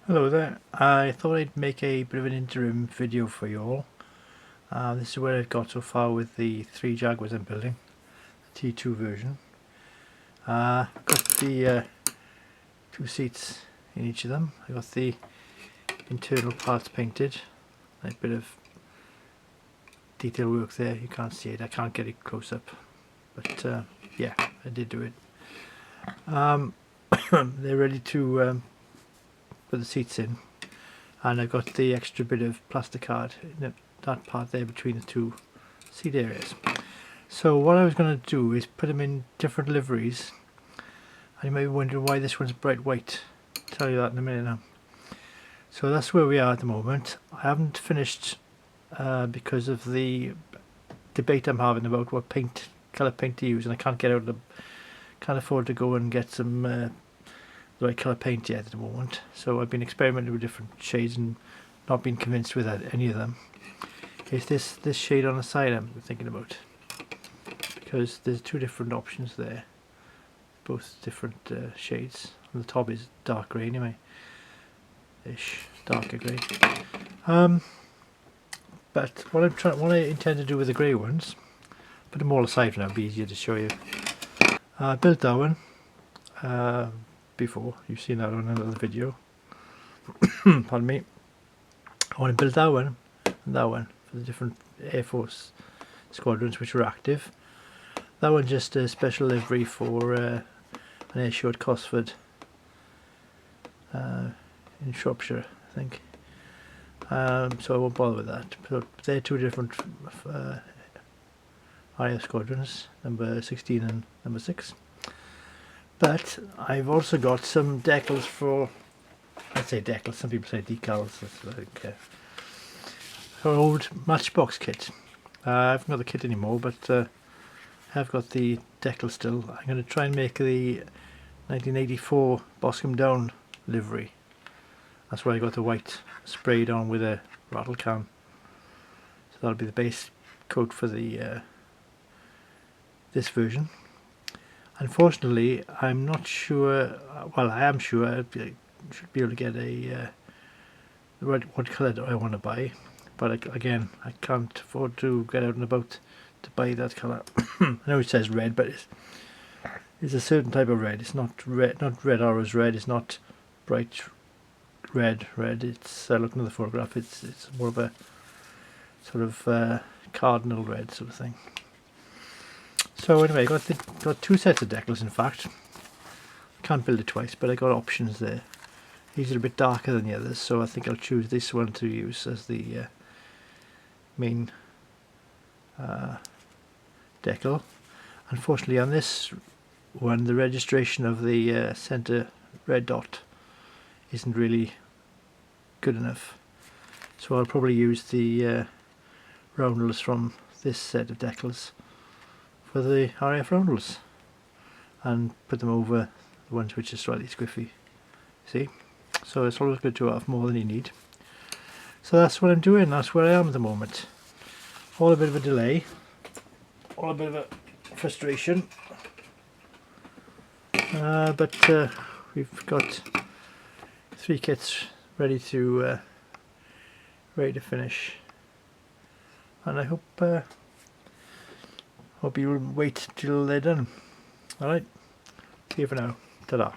Hello there. I thought I'd make a bit of an interim video for you all. This is where I've got so far with the 3 Jaguars I'm building, the T2 version. Got the 2 seats in each of them. I got the internal parts painted, a bit of detail work there. You can't see it, I can't get it close up, but yeah, I did do it. They're ready to put the seats in, and I've got the extra bit of plastic card in that part there between the 2 seat areas. So what I was going to do is put them in different liveries, and you may be wondering why this one's bright white. I'll tell you that in a minute now. So that's where we are at the moment. I haven't finished because of the debate I'm having about what colour paint to use, and I can't afford to go and get some the right colour paint yet at the moment. So I've been experimenting with different shades and not been convinced with any of them. It's this shade on the side I'm thinking about, because there's 2 different options there, both different shades. On the top is dark grey anyway, ish, darker grey. But what I intend to do with the grey ones, put them all aside for now, it'll be easier to show you. I built that one before, you've seen that on another video. Pardon me. I want to build that one and that one for the different Air Force squadrons which were active. That one just a special livery for an air show at Cosford in Shropshire, I think. So I won't bother with that. But they're 2 different RAF squadrons, number 16 and number 6. But I've also got some decals for, I say decals, some people say decals, that's like an old Matchbox kit. I haven't got the kit anymore, but I have got the decal still. I'm going to try and make the 1984 Boscombe Down livery. That's where I got the white sprayed on with a rattle can. So that'll be the base coat for the this version. Unfortunately, I'm not sure, well I am sure I should be able to get what colour do I want to buy, but again I can't afford to get out and about to buy that colour. I know it says red, but it's a certain type of red. It's not red arrows red, it's not bright red, it's looking at the photograph, it's more of a sort of cardinal red sort of thing. So anyway, I got 2 sets of decals in fact. Can't build it twice, but I got options there. These are a bit darker than the others, so I think I'll choose this one to use as the main decal. Unfortunately on this one the registration of the centre red dot isn't really good enough, so I'll probably use the roundels from this set of decals for the RAF roundels and put them over the ones which are slightly squiffy. See? So it's always good to have more than you need. So that's what I'm doing, that's where I am at the moment. All a bit of a delay, all a bit of a frustration, but we've got 3 kits ready to finish, and I hope you'll wait till they're done. Alright, see you for now. Ta-da.